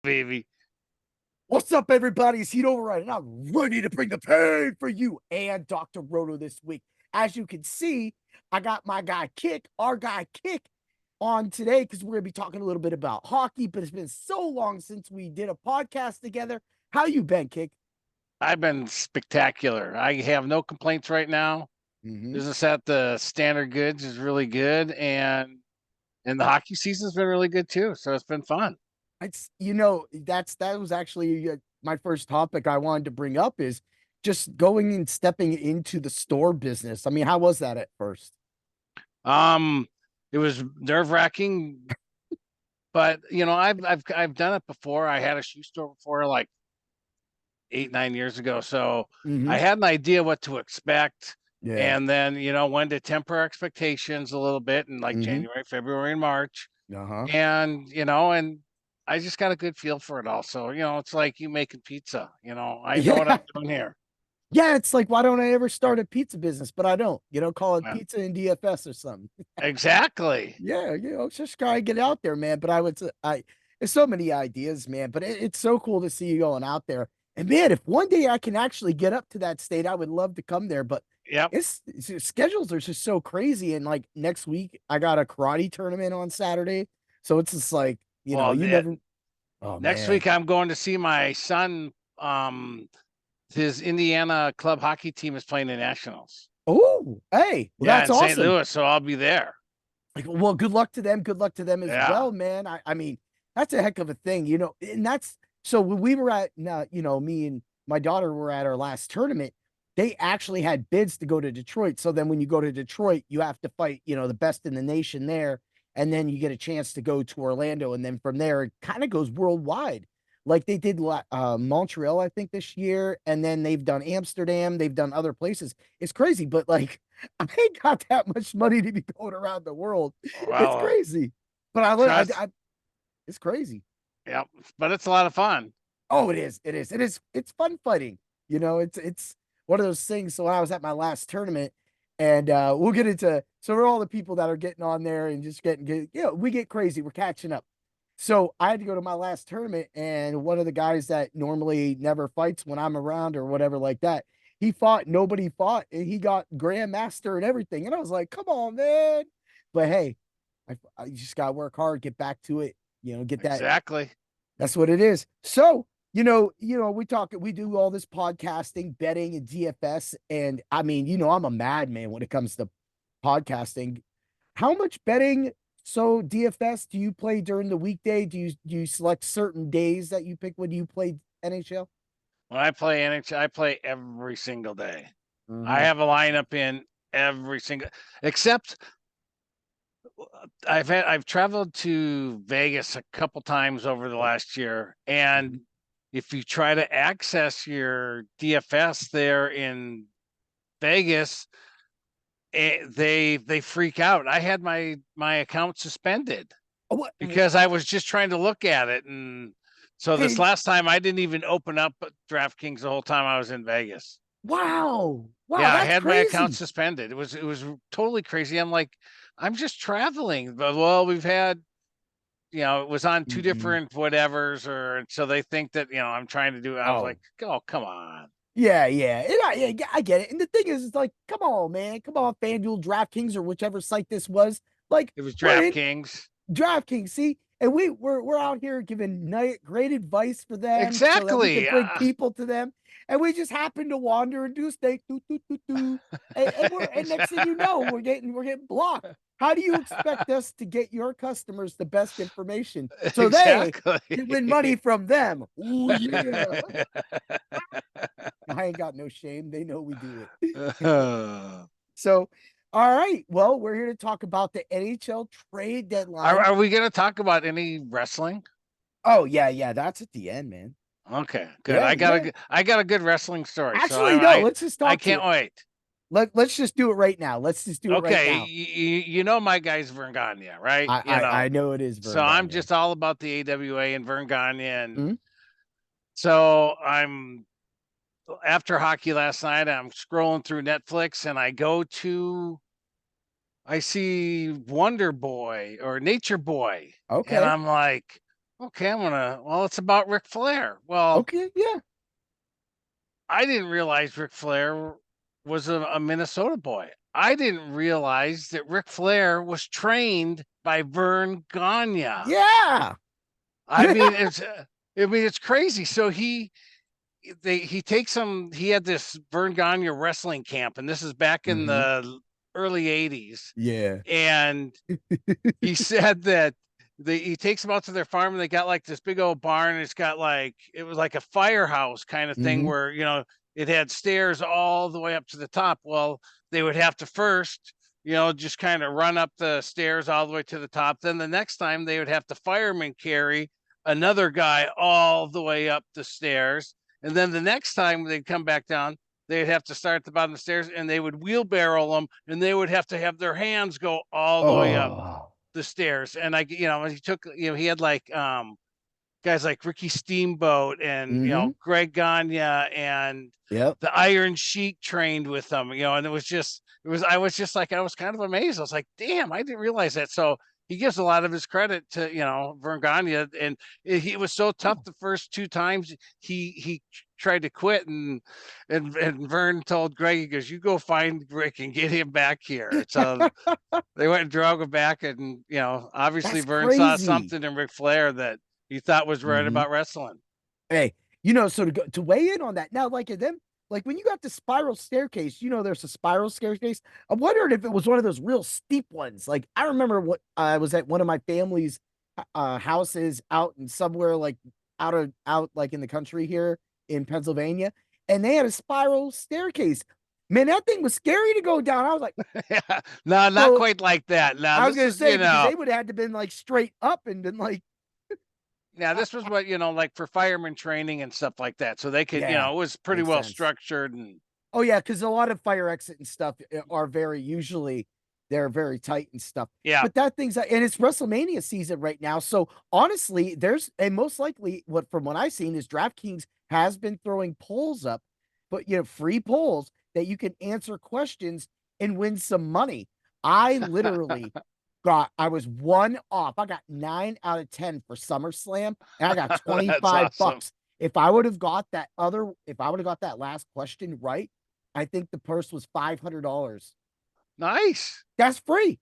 baby. What's up, everybody? It's Heat Override, and I'm ready to bring the pain for you and Dr. Roto this week. As you can see, I got my guy our guy Kick, on today because we're going to be talking a little bit about hockey, but it's been so long since we did a podcast together. How you been, Kick? I've been spectacular. I have no complaints right now. Mm-hmm. Business at the standard goods is really good, and the hockey season's been really good too. So it's been fun. That was actually my first topic I wanted to bring up is just going and stepping into the store business. I mean, how was that at first? Um, it was nerve wracking, but I've done it before. I had a shoe store before, like 8, 9 years ago. So Mm-hmm. I had an idea what to expect. Yeah. And then, when to temper expectations a little bit in like Mm-hmm. January, February, and March. Uh-huh. And I just got a good feel for it also. It's like you making pizza. I know what I'm Yeah. doing here. Yeah, it's like, why don't I ever start a pizza business? But I don't, call it Yeah, pizza in DFS or something. exactly. Yeah, just try to get out there, man. But there's so many ideas, man. But it's so cool to see you going out there. And man, if one day I can actually get up to that state, I would love to come there. But Yep. schedules are just so crazy. And like next week, I got a karate tournament on Saturday. So it's just like, Well, you never, oh next man. week I'm going to see my son. His Indiana club hockey team is playing the Nationals. Oh, hey, well, Yeah, that's in St. awesome. Louis, so I'll be there. Like, well, good luck to them. Good luck to them as Yeah. well, man. I mean, that's a heck of a thing, and that's so when we were at, me and my daughter were at our last tournament, they actually had bids to go to Detroit. So then when you go to Detroit, you have to fight, the best in the nation there. And then you get a chance to go to Orlando. And then from there, it kind of goes worldwide. Like they did Montreal, I think, this year. And then they've done Amsterdam. They've done other places. It's crazy. But like, I ain't got that much money to be going around the world. It's Well, crazy. But trust. it's crazy. Yep. But it's a lot of fun. Oh, it is. It is. It is. It's fun fighting. It's one of those things. So when I was at my last tournament, and we'll get into so we're all the people that are getting on there and just we get crazy. We're catching up. So I had to go to my last tournament, and one of the guys that normally never fights when I'm around or whatever like that, he fought. Nobody fought, and he got grandmaster and everything. And I was like, "Come on, man!" But hey, I just got to work hard, get back to it. Get that. Exactly. That's what it is. So we do all this podcasting, betting, and DFS, and I mean, I'm a madman when it comes to podcasting. How much betting? So DFS, do you play during the weekday? Do you select certain days that you pick when you play NHL? When I play NHL, I play every single day. I Mm-hmm. have a lineup in every single, except I've traveled to Vegas a couple times over the last year, and if you try to access your DFS there in Vegas, they freak out. I had my account suspended Oh, what? because I was just trying to look at it, and so this Hey, last time I didn't even open up DraftKings the whole time I was in Vegas. wow, wow, Yeah, I that's had my account crazy. suspended. It was totally crazy. I'm like, I'm just traveling. But well, we've had, it was on two Mm-mm. different whatevers, or so they think that, I'm trying to do. I was Oh, like, oh, come on. yeah, yeah. I get it. And the thing is, it's like, come on, man. Come on, FanDuel, DraftKings, or whichever site this was. Like, It was we're in DraftKings. DraftKings, see? And we're out here giving great advice for them so that we can Exactly. bring people to them. And we just happen to wander and do steak, and next thing you know, we're getting blocked. How do you expect us to get your customers the best information so they Exactly. can win money from them? Oh yeah. I ain't got no shame. They know we do it. So, all right. Well, we're here to talk about the NHL trade are, deadline. are we going to talk about any wrestling? Oh, yeah, yeah. That's at the end, man. Okay, good. Yeah, yeah. I got a good wrestling story, so Actually, no, let's just I talk to can't it. wait. Let's just do it right now. Let's just do it right Okay, now. you know my guy's Vergania, right? I know it is So Vern I'm Gagne. just all about the AWA and Vergania, and Hmm. so I'm after hockey last night. I'm scrolling through Netflix, and I see Wonder Boy or Nature Boy, and Okay. I'm like, okay, well, it's about Ric Flair. Well, Okay, yeah. I didn't realize Ric Flair was a Minnesota boy. I didn't realize that Ric Flair was trained by Vern Gagne. Yeah. I mean, it's crazy. So he takes him. He had this Vern Gagne wrestling camp, and this is back in Hmm. the early '80s. Yeah. And he said that he takes them out to their farm and they got like this big old barn. And it's got like it was like a firehouse kind of thing Hmm. where it had stairs all the way up to the top. Well, they would have to first just kind of run up the stairs all the way to the top. Then the next time they would have to fireman carry another guy all the way up the stairs. And then the next time they'd come back down, they'd have to start at the bottom of the stairs and they would wheelbarrow them and they would have to have their hands go all the way up Oh. the stairs. And he took, he had like guys like Ricky Steamboat and Hmm. Greg Gagne and Yep. the Iron Sheik trained with them, and I was just like I was kind of amazed. I was like, damn, I didn't realize that. So he gives a lot of his credit to Vern Gagne, and he was so tough the first two times he tried to quit, and Vern told Greg, he goes, you go find Rick and get him back here. So they went and drove him back, and obviously That's Vern saw crazy. something in Ric Flair that he thought was right Hmm. about wrestling. Hey, so to weigh in on that now, like them, like when you got the spiral staircase, there's a spiral staircase. I wondered if it was one of those real steep ones. Like I remember what I was at one of my family's houses out in somewhere like out like in the country here in Pennsylvania, and they had a spiral staircase. Man, that thing was scary to go down. I was like, Yeah, no, not so quite like that. Now I was this gonna is, say because they would have had to been like straight up and been like, now this was what like for fireman training and stuff like that. So they could, yeah, it was pretty makes well sense. structured and Oh yeah, because a lot of fire exit and stuff are very usually they're very tight and stuff. yeah. But that thing's and it's WrestleMania season right now. So honestly, there's and most likely what from what I've seen is DraftKings has been throwing polls up, but free polls that you can answer questions and win some money. I literally I was one off. I got 9 out of 10 for SummerSlam, and I got That's 25 awesome. bucks. If I would have got that last question right, I think the purse was $500. Nice. That's free,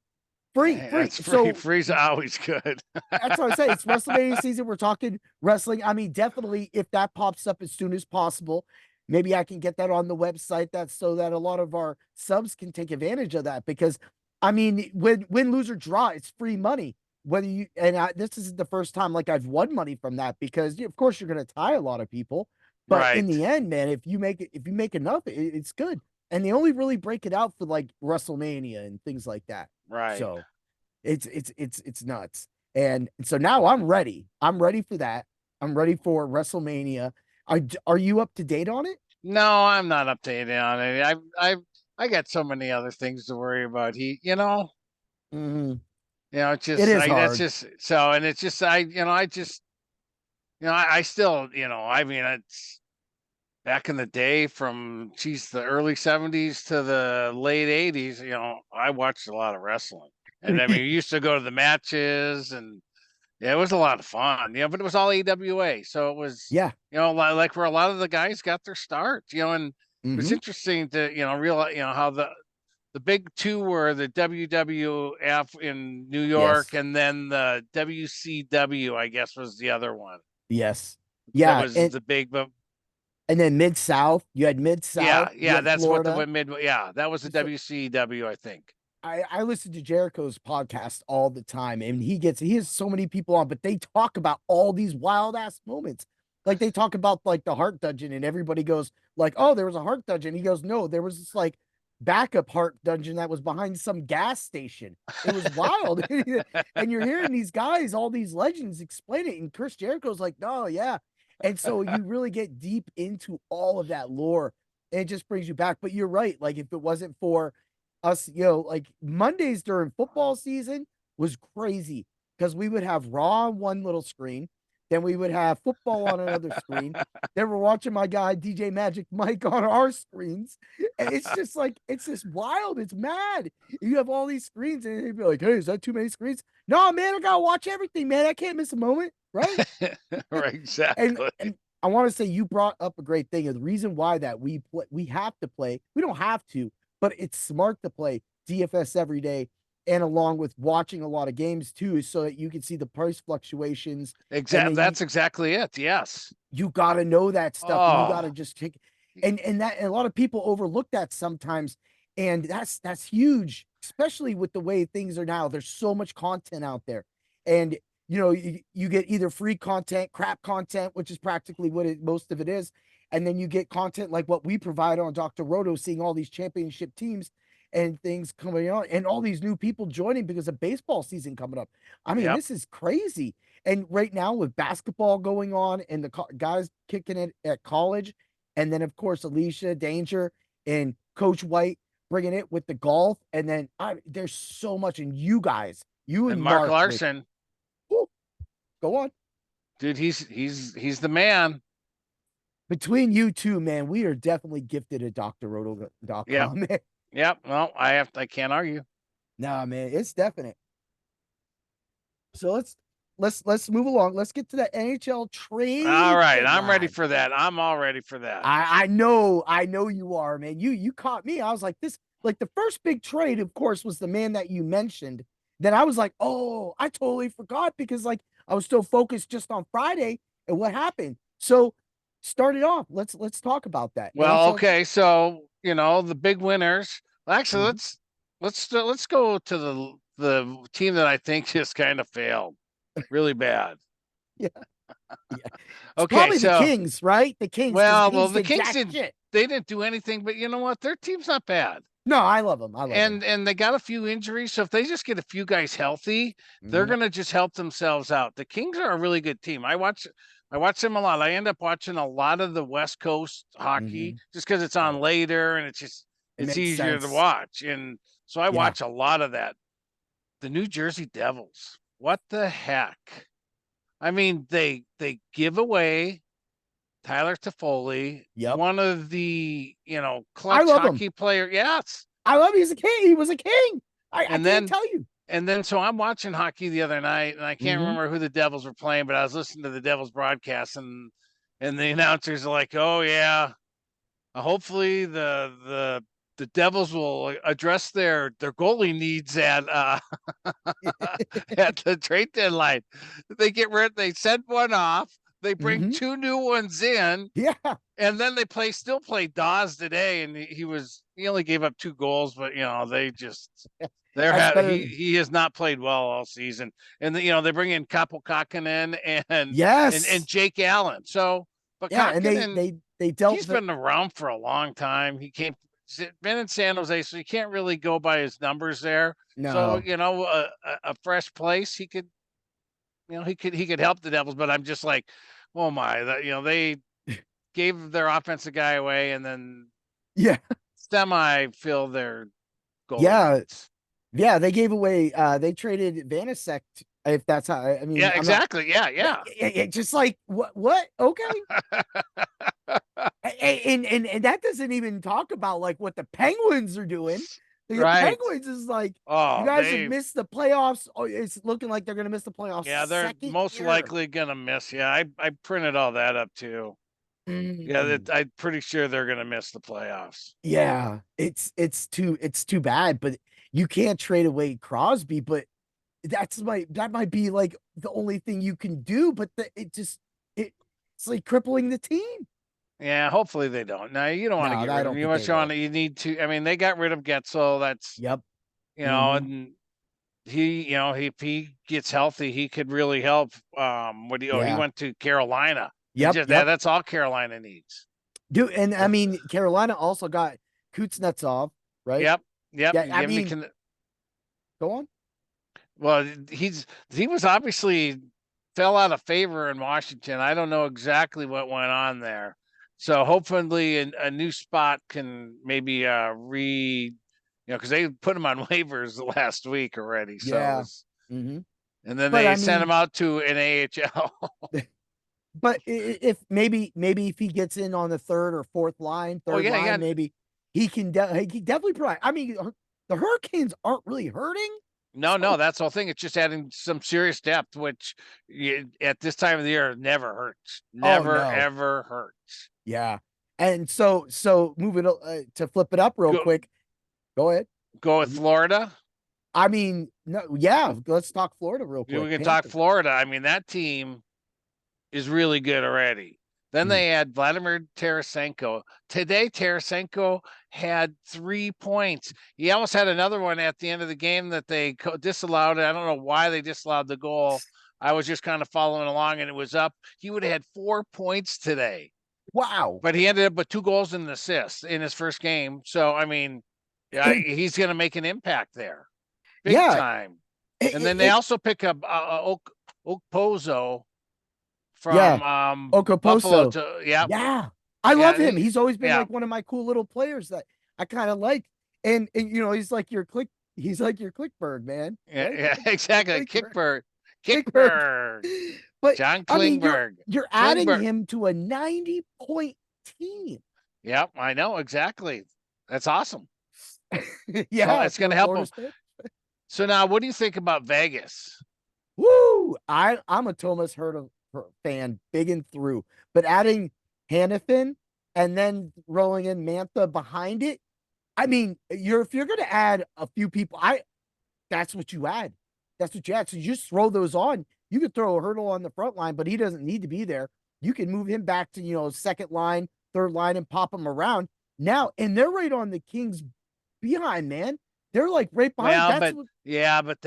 free, Hey, free. that's free. So Free's always good. that's what I say. It's WrestleMania season. We're talking wrestling. I mean, definitely, if that pops up as soon as possible, maybe I can get that on the website. That's so that a lot of our subs can take advantage of that. Because, I mean, win, lose or draw, it's free money. Whether you and this is the first time like I've won money from that because of course you're going to tie a lot of people, but in Right. the end, man, if you make enough, it's good. And they only really break it out for like WrestleMania and things like that. Right. So it's nuts. And so now I'm ready. I'm ready for that. I'm ready for WrestleMania. Are you up to date on it? No, I'm not updated on it. I got so many other things to worry about. Hmm. It's It just is I that's hard. just so and it's just I just I still, I mean, it's back in the day from geez, the early '70s to the late '80s, I watched a lot of wrestling. And I mean, we used to go to the matches and yeah, it was a lot of fun, but it was all AWA. So it was, Yeah. like where a lot of the guys got their start, and it's Hmm. interesting to, realize, how the big two were the WWF in New York Yes. and then the WCW, I guess was the other one. Yes. That Yeah. was the big, but And then Mid South, you had Mid yeah, South, you yeah, had that's what the Florida. yeah, that was the So WCW, I think. I listen to Jericho's podcast all the time, and he has so many people on, but they talk about all these wild ass moments. Like they talk about like the heart dungeon, and everybody goes like, "Oh, there was a heart dungeon." He goes, "No, there was this like backup heart dungeon that was behind some gas station." It was wild, and you're hearing these guys, all these legends, explain it, and Chris Jericho's like, "No, yeah," and so you really get deep into all of that lore, and it just brings you back. But you're right, like if it wasn't for us, like Mondays during football season was crazy because we would have Raw on one little screen, then we would have football on another screen. Then we're watching my guy DJ Magic Mike on our screens. And it's just like it's just wild. It's mad. You have all these screens, and they'd be like, "Hey, is that too many screens?" No, man, I gotta watch everything, man. I can't miss a moment. right? Right, And exactly. and I want to say you brought up a great thing. And the reason why that we have to play, we don't have to, but it's smart to play DFS every day. And along with watching a lot of games too, is so that you can see the price fluctuations. And then That's exactly it. Yes. you got to know that stuff, and you got to Oh, just take, and a lot of people overlook that sometimes. And that's huge, especially with the way things are now. There's so much content out there. And you get either free content, crap content, which is practically what most of it is. And then you get content like what we provide on Dr. Roto, seeing all these championship teams and things coming on, and all these new people joining because of baseball season coming up. I mean, yep. this is crazy. And right now with basketball going on and the guys kicking it at college, and then of course Alicia Danger and Coach White bringing it with the golf, and then there's so much. And you guys, you And and Mark Mark with, Larson, whoo, go on. dude, he's the man. Between you two, man, we are definitely gifted at Yep. drroto.com, man. Yep. Well, I can't argue. Nah, man, it's definite. So let's move along. Let's get to the NHL All trade right. I'm ready deadline. for that. I'm all ready for that. I know you are, man. You caught me. I was like, this, like the first big trade, of course, was the man that you mentioned. Then I was like, oh, I totally forgot, because like I was still focused just on Friday and what happened. So start it off. Let's talk about that. Well, okay. So, the big winners. Well, actually, Mhm. let's go to the team that I think just kind of failed really bad. Yeah, yeah. It's Okay, probably the so Kings, right? The Kings, because the Kings the did Kings jack shit. they didn't do anything, but you know what? Their team's not bad. No, I love them. I love them. And they got a few injuries, so if they just get a few guys healthy, they're Hmm. gonna just help themselves out. The Kings are a really good team. I watch them a lot. I end up watching a lot of the West Coast hockey Hmm. just because it's on Right. later and It it's makes easier to sense. watch. And so I Yeah. watch a lot of that. The New Jersey Devils. What the heck? I mean, they give away Tyler Toffoli, Yep. one of the, I clutch love him. hockey player. Yes. I love him. He's a king. He was a king. I And can't then tell you. so I'm watching hockey the other night, and I can't Hmm. remember who the Devils were playing, but I was listening to the Devils broadcast, and the announcers are like, "Oh yeah, hopefully the Devils will address their goalie needs at at the trade deadline. They send one off, they bring Hmm. two new ones in, Yeah. and then they still play Dawes today, and he only gave up two goals, but they just That's better than, he has not played well all season. And they bring in Kapo Kakkonen and yes. Jake Allen. So, but Yeah. And they Kakkonen, they they dealt he's been around for a long time. He came been in San Jose, so you can't really go by his numbers there. So, no. a fresh place, he could help the Devils. But I'm just like, oh my, they gave their offensive guy away and then Yeah. semi fill their goalie Yeah. needs. Yeah. They gave away they traded Vanasek, if that's how, I mean, Yeah, I'm not, exactly. Yeah, yeah. just like what? Okay. And that doesn't even talk about like what the Penguins are doing. The Right. Penguins is like, you Oh, guys have missed the playoffs. Oh, it's looking like they're gonna miss the playoffs yeah, they're second most year. likely gonna miss. Yeah, I printed all that up too. Yeah, Mm. I'm pretty sure they're gonna miss the playoffs. Yeah, it's too bad, but you can't trade away Crosby. But that might be like the only thing you can do. But it's like crippling the team. Yeah, hopefully they don't. Now you don't want to No, get I rid of don't him. You think they want to. will. You need to. I mean, they got rid of Getzel. That's Yep. Hmm. and if he gets healthy, he could really help. He Yeah. went to Carolina. And Yep. just Yep. that's all Carolina needs. Dude, and I If mean, Carolina also got Kuznetsov, right? Yep, yep. Yeah, I Give me mean, go on. well, he was obviously fell out of favor in Washington. I don't know exactly what went on there. So hopefully a new spot can maybe because they put him on waivers last week already. So it Yeah. was, Hmm. and then But they I sent him mean, out to an AHL. but if maybe if he gets in on the third or fourth line, Oh third yeah, line, yeah. maybe he can definitely provide. I mean, the Hurricanes aren't really hurting. No, that's the whole thing. It's just adding some serious depth, which at this time of the year never hurts. Oh Never no. ever hurts. Yeah. And so moving to flip it up real Go quick. Go ahead. go with Florida. I mean, no, yeah, let's talk Florida real We quick. can talk Panthers. Florida. I mean, that team is really good already. Then Mm. they had Vladimir Tarasenko. Today, Tarasenko had 3 points. He almost had another one at the end of the game that they disallowed. I don't know why they disallowed the goal. I was just kind of following along and it was up. He would have had 4 points today, Wow. but he ended up with 2 goals and an assist in his first game. So, I mean, yeah, And he's going to make an impact there big yeah, time. And then they it, also pick up Okposo yeah, from Buffalo Okaposo. to yeah, Yeah. I love yeah, him. He's always been yeah, like one of my cool little players that I kind of like. And he's like your Clickberg, man. yeah, Right? yeah, exactly. Clickberg. Clickberg. Kickberg, But John I mean, Klingberg, you're adding Klingberg. him to a 90-point team. Yep, I know exactly. That's awesome. So Yeah, it's going for to a help Florida him. State. So now, what do you think about Vegas? Woo! I'm a Thomas Hurd fan, big and through. But adding Hannafin and then rolling in Mantha behind it, I mean, if you're gonna add a few people, that's what you add. That's what you add. So you just throw those on. You could throw a Hurdle on the front line, but he doesn't need to be there. You can move him back to second line, third line, and pop him around now. And they're right on the Kings behind, man. They're like right behind. Well, That's but what. yeah, but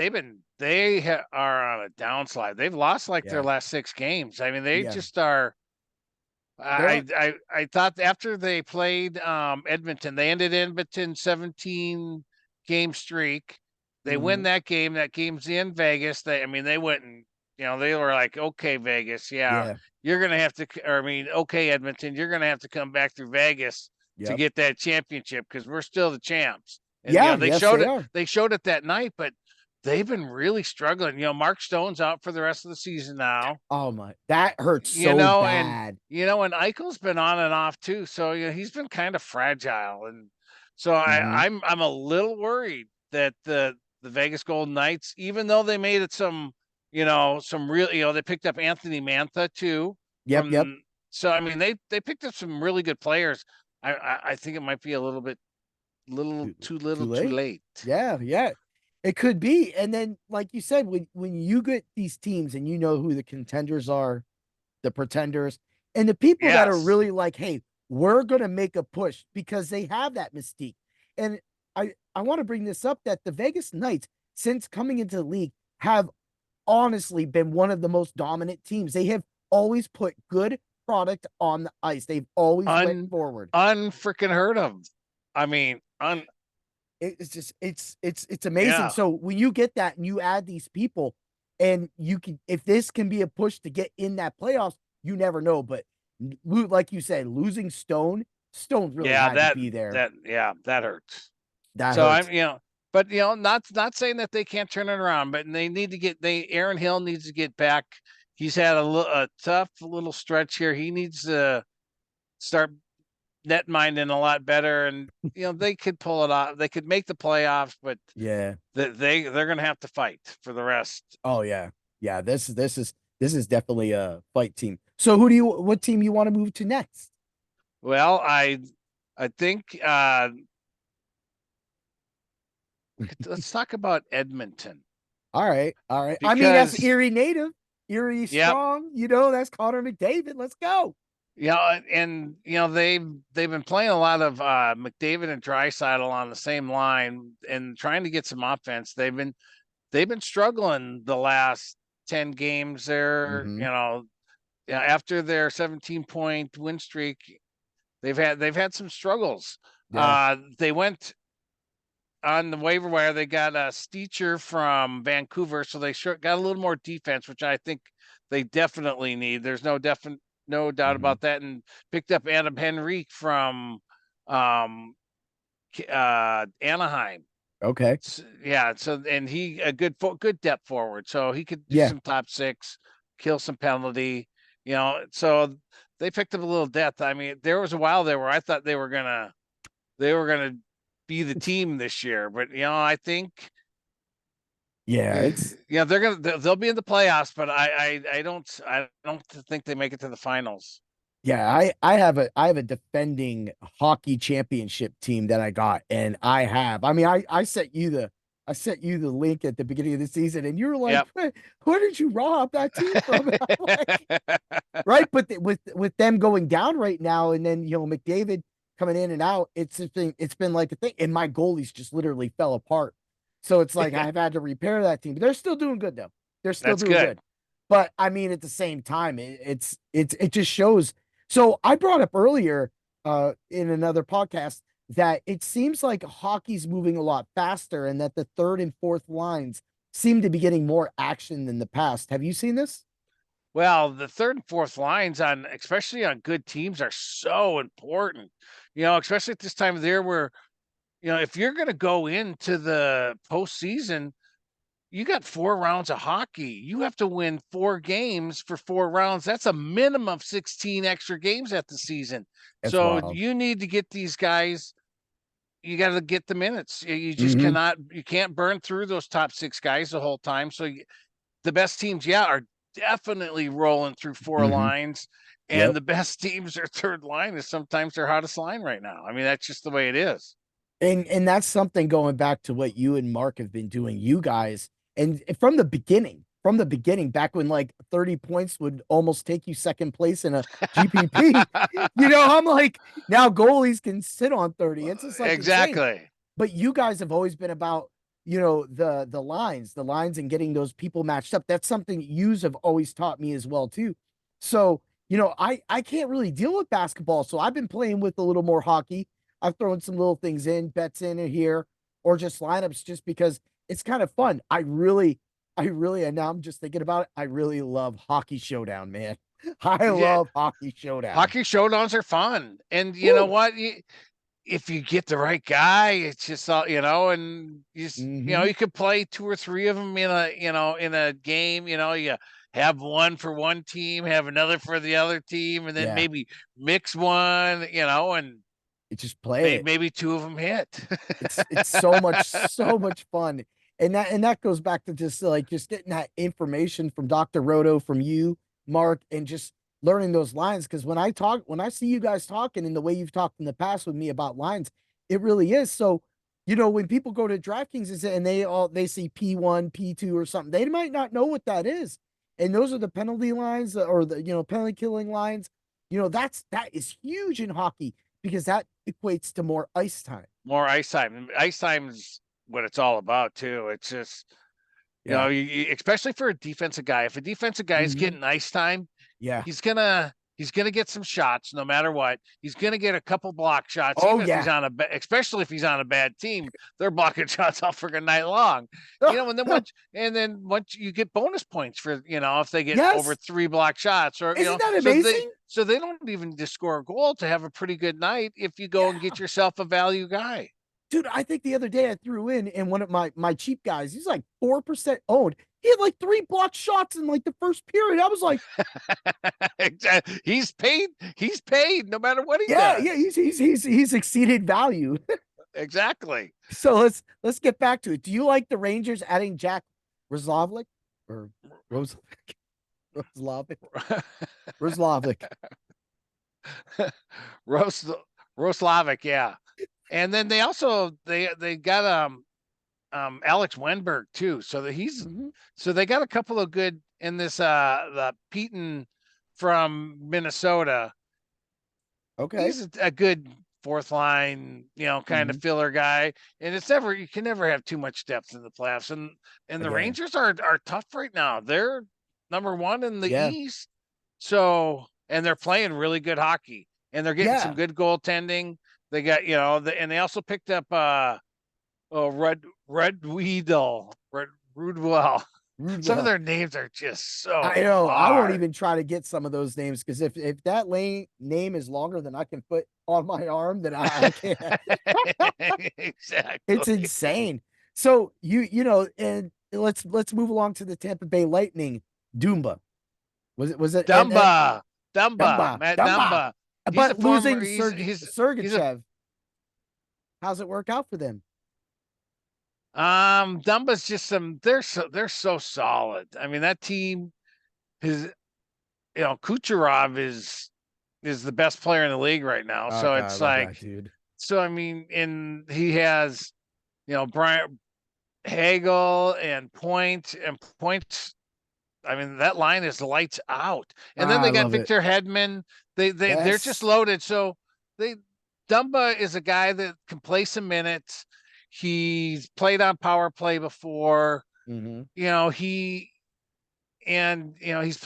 are on a downslide. They've lost like their Yeah, last 6 games. I mean, they yeah. just are. They're on. I thought after they played Edmonton, they ended Edmonton 17 game streak. They win Mhm. that game. That game's in Vegas. I mean, they went and they were like, okay, Vegas, yeah, Yeah. you're gonna have to. Or I mean, okay, Edmonton, you're gonna have to come back through Vegas to Yep. get that championship because we're still the champs. And Yeah. they Yes, showed they it. are. They showed it that night, but they've been really struggling. Mark Stone's out for the rest of the season now. Oh my, that hurts you so know, and bad. and Eichel's been on and off too, so he's been kind of fragile, and so Mhm. I'm a little worried that the Vegas Golden Knights, even though they made it some real, they picked up Anthony Mantha too Yep. Yep. from, so I mean they picked up some really good players. I think it might be a little Too, too too little too late. late. Yeah. Yeah. It could be. And then, like you said, when you get these teams and you know who the contenders are, the pretenders, and the people that are Yes, really like, hey, we're gonna make a push because they have that mystique. And I want to bring this up that the Vegas Knights, since coming into the league, have honestly been one of the most dominant teams. They have always put good product on the ice. They've always went un forward. unfreaking heard of. I mean, It's just it's amazing. yeah. So when you get that and you add these people, and you can, if this can be a push to get in that playoffs, you never know. But like you said, losing Stone really Yeah, had to that be there. that yeah, that hurts. That So hurts. but not saying that they can't turn it around, but they need to Aaron Hill needs to get back. He's had a tough little stretch here. He needs to start net minding a lot better, and they could pull it off. They could make the playoffs, but Yeah. they're going to have to fight for the rest. Oh yeah. Yeah. This is definitely a fight team. So what team you want to move to next? Well, I think let's talk about Edmonton All right. All right. I mean, that's because Erie native, Erie yep. strong. That's Connor McDavid. Let's go. And they've been playing a lot of McDavid and Draisaitl on the same line and trying to get some offense. They've been struggling the last 10 games there. Mm-hmm. After their 17-point win streak, they've had some struggles. Yeah. They went on the waiver wire. They got a Steacher from Vancouver, so they got a little more defense, which I think they definitely need. There's no doubt Mm-hmm. about that. And picked up Adam Henrique from um, Anaheim. Okay. Yeah, so and he a good depth forward, so he could do Yeah. some top six, kill some penalty. So they picked up a little depth. I mean, there was a while there where I thought they were gonna be the team this year, but I think Yeah, it's Yeah, they'll be in the playoffs, but I don't think they make it to the finals. yeah, I have a defending hockey championship team that I got, and I mean I sent you the link at the beginning of the season, and you were like, Yep. where did you rob that team from? And I'm like, right, but with them going down right now, and then McDavid coming in and out, it's been like a thing, and my goalies just literally fell apart. So it's like I've had to repair that team. But they're still doing good though. They're still That's doing good. good. But I mean, at the same time, it just shows. So I brought up earlier in another podcast that it seems like hockey's moving a lot faster, and that the third and fourth lines seem to be getting more action than the past. Have you seen this? Well, the third and fourth lines on, especially on good teams, are so important. Especially at this time of the year where, if you're going to go into the postseason, you got 4 rounds of hockey. You have to win 4 games for 4 rounds. That's a minimum of 16 extra games at the season. That's So wild. you need to get these guys. You got to get the minutes. You just Mm-hmm. cannot. You can't burn through those top 6 guys the whole time. So the best teams, yeah, are definitely rolling through 4 lines, and Yep. the best teams, their third line is sometimes their hottest line right now. I mean, that's just the way it is. And that's something going back to what you and Mark have been doing, you guys, and from the beginning, back when like 30 points would almost take you second place in a GPP, I'm like, now goalies can sit on 30. It's just like insane. Exactly. But you guys have always been about, the lines and getting those people matched up. That's something yous have always taught me as well too. So, I can't really deal with basketball, so I've been playing with a little more hockey. I've thrown some little things in, bets in here, or just lineups just because it's kind of fun. And now I'm just thinking about it. I really love Hockey Showdown, man. I Yeah, love Hockey Showdown. hockey showdowns are fun, and you know Woo! what? If you get the right guy, it's just all and Mm-hmm. you could play 2 or 3 of them in a game. You have one for one team, have another for the other team, and then Yeah. maybe mix one. And It just play maybe it. maybe 2 of them hit. It's so much fun. And that goes back to just getting that information from Dr. Roto, from you, Mark, and just learning those lines. Because when I see you guys talking and the way you've talked in the past with me about lines, it really is. So, when people go to DraftKings and they see P1, P2 or something, they might not know what that is. And those are the penalty lines, or the penalty killing lines. That is huge in hockey, because that equates to more ice time. More ice time. Ice time is what it's all about too. It's just Yeah. especially for a defensive guy. If a defensive guy is Hmm. getting ice time, Yeah. he's gonna get some shots no matter what. He's gonna get a couple block shots, Oh even if he's yeah. on especially if he's on a bad team. They're blocking shots all freaking night long. And then once you get bonus points for if they get over Yes. 3 block shots, or Isn't that so they amazing? so they don't even just score a goal to have a pretty good night if you go and Yeah. get yourself a value guy. Dude, I think the other day I threw in, and one of my cheap guys, he's like 4% owned. He had like 3 blocked shots in like the first period. I was like, Exactly. He's paid no matter what he yeah, yeah, does. he's exceeded value. Exactly. So let's get back to it. Do you like the Rangers adding Jack Roslovic or Rose Roslovic? Roslovic. Roast Roslavic, yeah. And then they got Alex Wenberg too. Mhm. So they got a couple of good in this the Peton from Minnesota. Okay. He's a good fourth line, kind of Mhm. filler guy. And you can never have too much depth in the playoffs. And the Again. Rangers are tough right now. They're number one in the Yeah. East. So, and they're playing really good hockey, and they're getting some Yeah. good goaltending. They got, and they also picked up Red Weedle, Red Rudwell. Some of Rudewell. their names are just I so know. I won't hard. even try to get some of those names, because if that name is longer than I can put on my arm, then I can't. It's Exactly. insane. So and let's move along to the Tampa Bay Lightning. Dumba. Was it and Dumba, Matt Dumba. Dumba. He's a But former. losing, He's a Sergachev, how's it work out for them? he's a. How's it work out for them? Dumba's just they're so solid. I mean, that team is, Kucherov is the best player in the league right now. Oh So God, I it's love like, that dude. so I mean, and he has, Brian Hagel and Point. I mean, that line is lights out. And then Ah, I they got love it. Victor Hedman. They're just Yes. loaded. So they Dumba is a guy that can play some minutes. He's played on power play before. Mm-hmm. You know, he and he's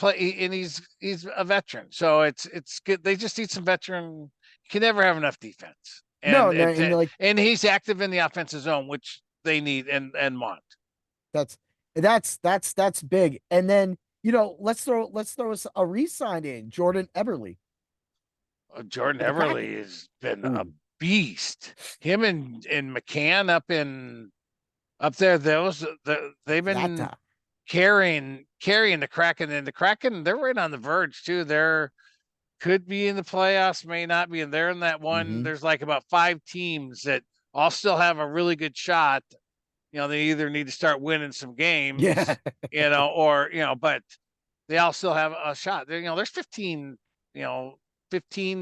a veteran. So it's good. They just need some veteran. You can never have enough defense. No, And no, and and like and he's active in the offensive zone, which they need and want. that's that's big. And then let's throw us a re-sign in Jordan Everly Jordan for the Kraken. Everly has been a Ooh, beast. Him and McCann up there, they've that been carrying the Kraken, and the Kraken, they're right on the verge too. They're could be in the playoffs, may not be, and they're in that one. mm-hmm. There's like about 5 teams that all still have a really good shot. They either need to start winning some Yeah. games, or but they all still have a shot. There's 15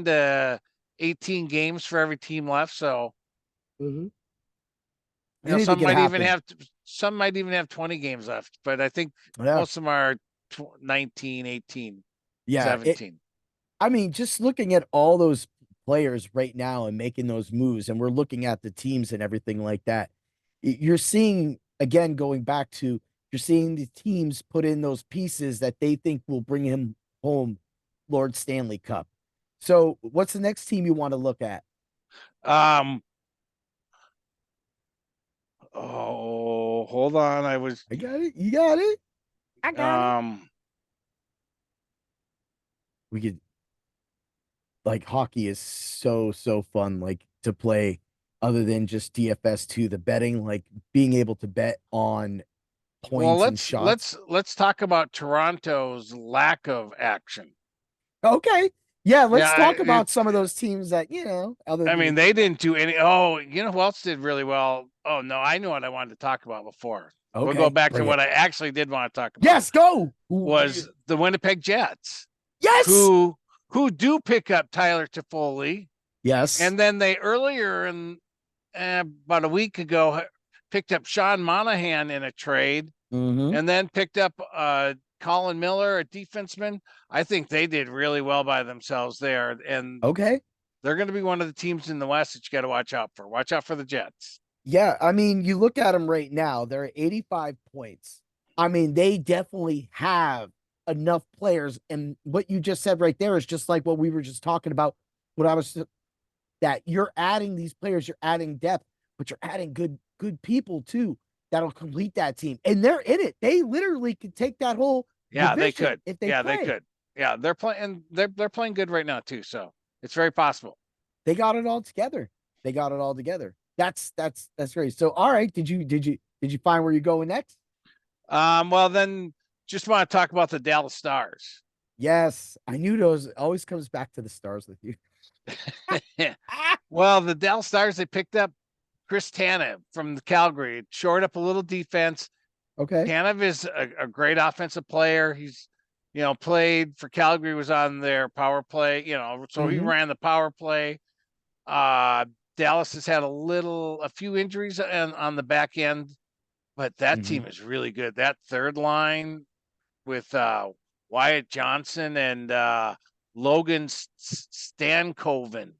to 18 games for every team left. So, Mm-hmm. They need to some get it might even happen. have 20 games left, but I think Yeah. most of them are 19, 18, Yeah. 17. I mean, just looking at all those players right now and making those moves, and we're looking at the teams and everything like that. You're seeing again going back to you're seeing the teams put in those pieces that they think will bring him home, Lord Stanley Cup. So, what's the next team you want to look at? Um, oh, hold on. I got it. You got it. I got it. Um, We could like hockey is so fun like to play other than just DFS too. The betting, like being able to bet on well, points and let's shots. let's let's talk about Toronto's lack of action. Okay. Yeah, Yeah, let's talk about some of those teams that, other I than the mean, King. they didn't do any. Oh, who else did really well? Oh no, I knew what I wanted to talk about before. We'll go Okay, back to bring it. what I actually did want to talk about Yes, go. was the Winnipeg Jets, Yes. who do pick up Tyler Toffoli, Yes. and then they earlier in about a week ago picked up Sean Monahan in a trade, Mm-hmm. and then picked up Colin Miller, a defenseman. I think they did really well by themselves there, and Okay. they're going to be one of the teams in the West that you got to watch out for. Watch out for the Jets. Yeah, I mean, you look at them right now, they're at 85 points. I mean, they definitely have enough players. And what you just said right there is just like what we were just talking about. What I was that you're adding these players, you're adding depth, but you're adding good people too that'll complete that team. And they're in it. They literally could take that whole Yeah, they division could. if they Yeah, they play. could. Yeah, they're playing. They're playing good right now too. So it's very possible. They got it all together. They got it all together. That's great. So all right, did you find where you're going next? Well, then just want to talk about the Dallas Stars. Yes, I knew those. It always comes back to the stars with you. Ah, Well, the Dallas Stars, they picked up Chris Tanev from the Calgary. It shored up a little defense. okay. Tanev is a great offensive player. He's played for Calgary, was on their power play. So he Mm-hmm. ran the power play. Uh, Dallas has had a few injuries on the back end, but that Mm-hmm. team is really good. That third line with Wyatt Johnson and Logan Stankoven.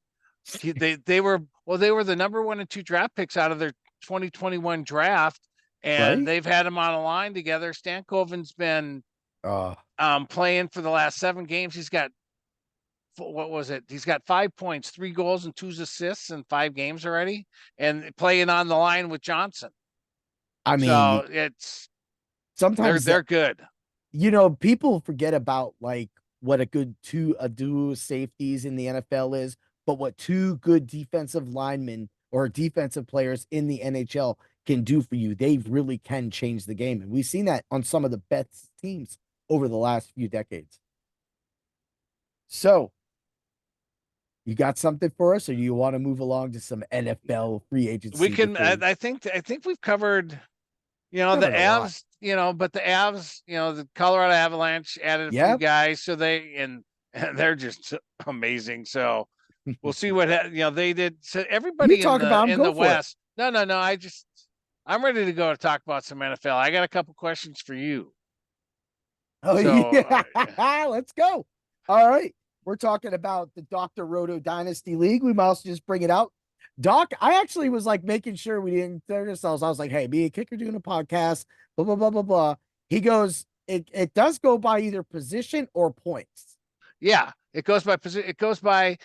They were the number 1 and 2 draft picks out of their 2021 draft, and Right? they've had them on a line together. Stankoven's been Uh, playing for the last 7 games. He's got what was it? He's got 5 points, 3 goals, and 2 assists in 5 games already, and playing on the line with Johnson. I mean, So it's they're sometimes they're good. people forget about like what a duo of safeties in the NFL is, but what two good defensive linemen or defensive players in the NHL can do for you. They really can change the game. And we've seen that on some of the best teams over the last few decades. So You got something for us, or do you want to move along to some NFL free We agency can. before we I think we've covered. The covered a lot? Avs. But the Avs. The Colorado Avalanche added a few Yep. guys, so and they're just amazing. So we'll see what they did. So You everybody in talk about the them, in the go for it. West. No, no, no. I'm ready to go to talk about some NFL. I got a couple questions for you. Oh So yeah, let's go. All right, we're talking about the Doctor Roto Dynasty League. We might also just bring it out. Doc, I actually was like making sure we didn't third ourselves. I was like, "Hey, me and Kicker doing a podcast." Blah blah blah blah blah. He goes, "It does go by either position or points." yeah, it goes by position. It goes by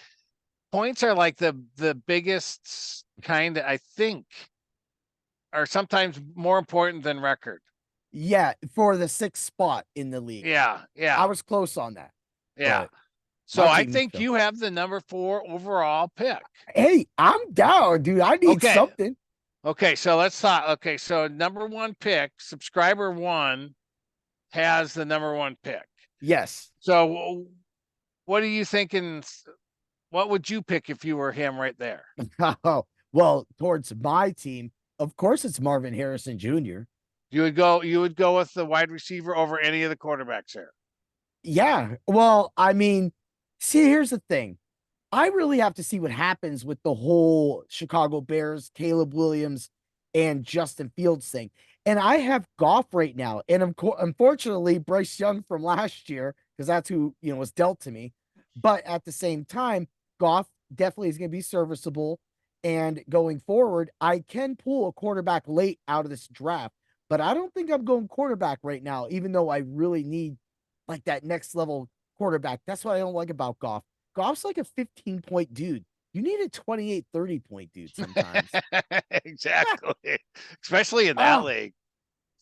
points are like the biggest kind I think are sometimes more important than record. Yeah, for the sixth spot in the league. Yeah, I yeah, was close on that, yeah. but So my I team think still. you have the number 4 overall pick. Hey, I'm down, dude. I need Okay. something. Okay, so let's talk. Okay, so number 1 pick, subscriber 1 has the number 1 pick. Yes. So what are you thinking? What would you pick if you were him right there? Oh, well, towards my team, of course it's Marvin Harrison Jr. You would go with the wide receiver over any of the quarterbacks there. Yeah. Well, I mean, see, here's the thing. I really have to see what happens with the whole Chicago Bears, Caleb Williams, and Justin Fields thing. And I have Goff right now. And unfortunately, Bryce Young from last year, because that's who, was dealt to me. But at the same time, Goff definitely is going to be serviceable. And going forward, I can pull a quarterback late out of this draft. But I don't think I'm going quarterback right now, even though I really need like that next level quarterback. That's what I don't like about Goff. Goff's like a 15-point dude. You need a 28, 30-point dude sometimes. Exactly. Especially in that Oh, league.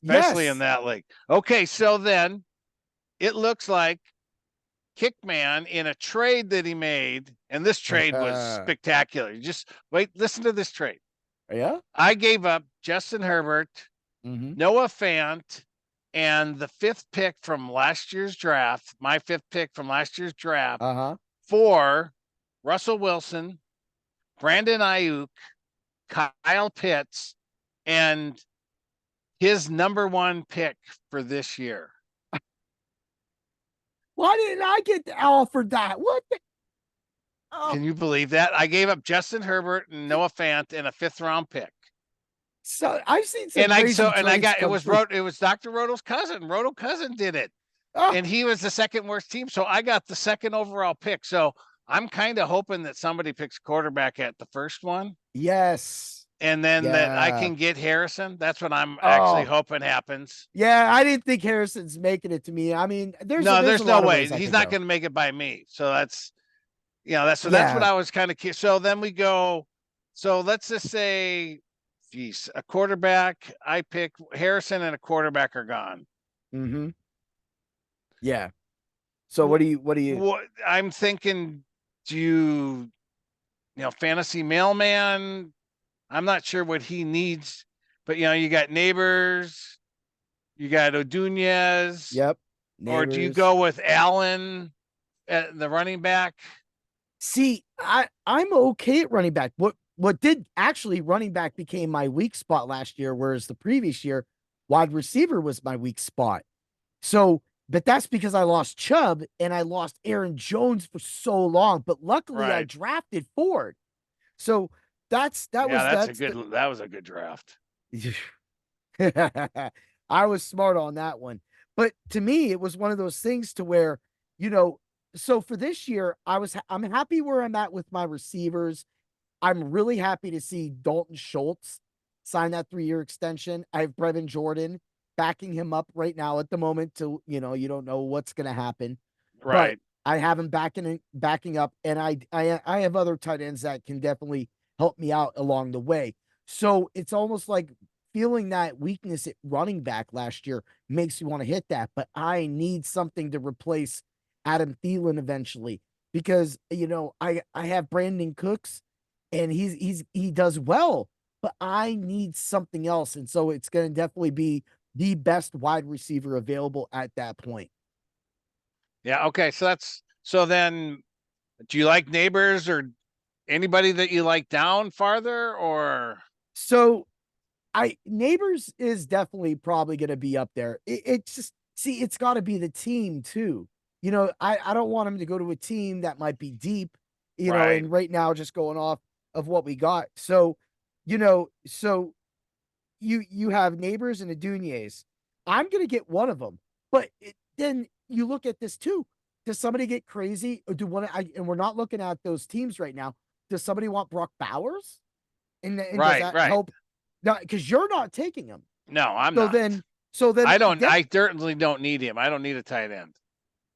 Especially in yes. that league. Okay, so then it looks like Kickman in a trade that he made, and this trade was spectacular. You just wait, listen to this trade. Yeah. I gave up Justin Herbert, Mm-hmm. Noah Fant, and the 5th pick from last year's draft, my 5th pick from last year's draft, Uh-huh. for Russell Wilson, Brandon Ayuk, Kyle Pitts, and his number 1 pick for this year. Why didn't I get offered that? What the? Oh, Can you believe that? I gave up Justin Herbert and Noah Fant and a 5th round pick. so I've seen some And crazy I trades got come through. It was Dr. Roto's cousin. Roto cousin did it. Oh, And he was the second worst team. So I got the 2nd overall pick. So I'm kind of hoping that somebody picks quarterback at the first one. yes. And then that I Yeah. can get Harrison. That's what I'm actually Oh, hoping happens. yeah. I didn't think Harrison's making it to me. I mean, No, there's a there's no lot of way. ways I He's could not go. going to make it by me. So that's what Yeah. I was kind of. So then we go. So let's just say, geez, a quarterback. I pick Harrison and a quarterback are gone. Mm-hmm. Yeah. So what do you What I'm thinking, do fantasy mailman? I'm not sure what he needs, but you got Neighbors, you got Odunez, Yep. or do you Neighbors. go with Allen at the running back? See, I'm okay at running back. What did actually running back became my weak spot last year, whereas the previous year, wide receiver was my weak spot. So, but that's because I lost Chubb and I lost Aaron Jones for so long. But luckily I Right. drafted Ford. So that Yeah, was that was a good draft. I was smart on that one. But to me, it was one of those things to where, you know, so for this year, I'm happy where I'm at with my receivers. I'm really happy to see Dalton Schultz sign that 3-year extension. I have Brevin Jordan backing him up right now at the moment to, you don't know what's going to happen, but Right. I have him backing up, and I have other tight ends that can definitely help me out along the way. So it's almost like feeling that weakness at running back last year makes you want to hit that, but I need something to replace Adam Thielen eventually because I have Brandon Cooks and he does well, but I need something else. And so it's going to definitely be the best wide receiver available at that point. Yeah. Okay. So then Do you like Neighbors or anybody that you like down farther or? So I Neighbors is definitely probably going to be up there. It's just see, it's got to be the team too. I don't want him to go to a team that might be deep. Right. And right now just going off of what we got. So you have Neighbors and Aduniers. I'm going to get one of them, but then you look at this too. Does somebody get crazy or do one? And we're not looking at those teams right now. Does somebody want Brock Bowers? And does Right, that right. help? No, because you're not taking him. No, I'm So not. then, so then, I certainly don't need him. I don't need a tight end.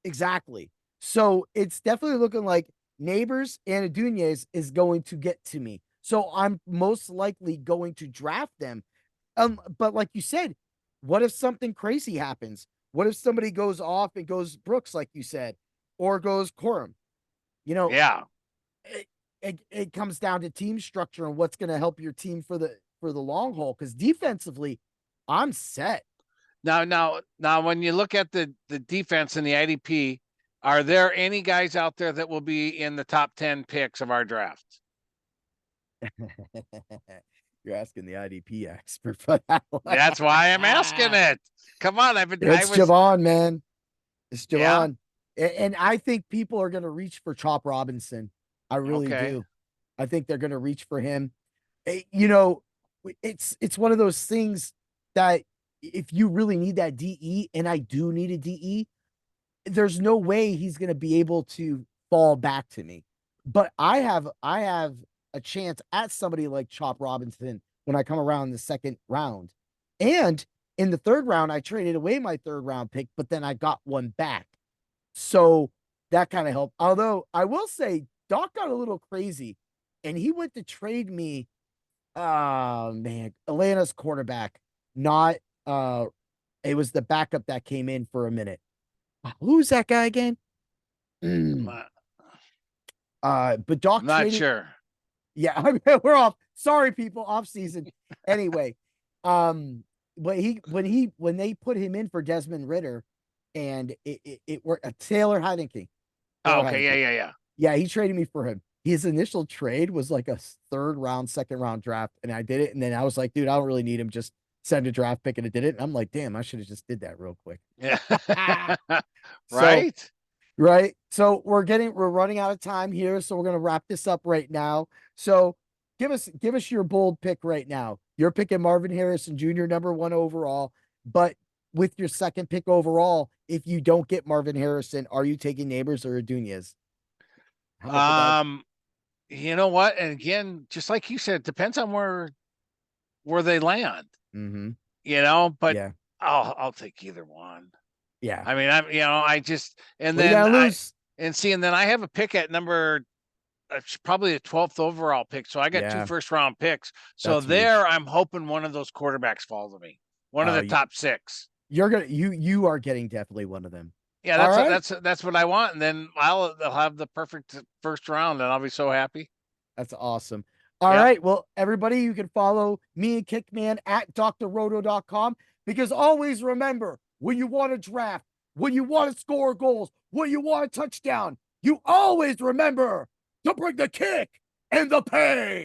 exactly. So it's definitely looking like Neighbors and Adunez is going to get to me. So I'm most likely going to draft them. But like you said, what if something crazy happens? What if somebody goes off and goes Brooks, like you said, or goes Corum? You know, Yeah. it comes down to team structure and what's going to help your team for the long haul. Because defensively, I'm set. Now, when you look at the defense and the IDP, are there any guys out there that will be in the top 10 picks of our draft? You're asking the IDP expert for that one. That's why I'm asking it. Come on, I It's was Javon, man. It's yeah. Javon. And I think people are going to reach for Chop Robinson. I really Okay. do. I think they're going to reach for him. It's one of those things that if you really need that DE, and I do need a DE, there's no way he's going to be able to fall back to me. But I have a chance at somebody like Chop Robinson when I come around in the second round. And in the third round, I traded away my third round pick, but then I got one back. So that kind of helped. Although I will say Doc got a little crazy and he went to trade me man, Atlanta's quarterback, not it was the backup that came in for a minute. Who's that guy again? I'm But Doc not traded. sure. Yeah, I mean, we're off. Sorry, people, off season. Anyway, but when they put him in for Desmond Ritter, and it worked. Taylor Heineke. Oh, Taylor okay, Heineke. yeah. Yeah, he traded me for him. His initial trade was like a third round, second round draft, and I did it. And then I was like, dude, I don't really need him. Just send a draft pick, and it did it. And I'm like, damn, I should have just did that real quick. Yeah. So Right? right. So we're running out of time here, so we're gonna wrap this up right now. So give us your bold pick right now. You're picking Marvin Harrison Jr. #1 overall, but with your second pick overall, if you don't get Marvin Harrison, are you taking Neighbors or Adunez? How much of that? Um, you know what? And again, just like you said, it depends on where they land, Mm-hmm. but Yeah. I'll take either one. Yeah. I mean, I just and What do you then gotta I lose? and see, and then I have a pick at number probably a 12th overall pick. So I got two Yeah, first round picks. So that's there huge. I'm hoping one of those quarterbacks falls to me. One of Oh, the top six. you are getting definitely one of them. Yeah, All right. that's what I want. And then they'll have the perfect first round and I'll be so happy. That's awesome. All Yep. right. Well, everybody, you can follow me and Kickman at drroto.com because always remember when you want to draft, when you want to score goals, when you want a touchdown, you always remember to bring the kick and the pain.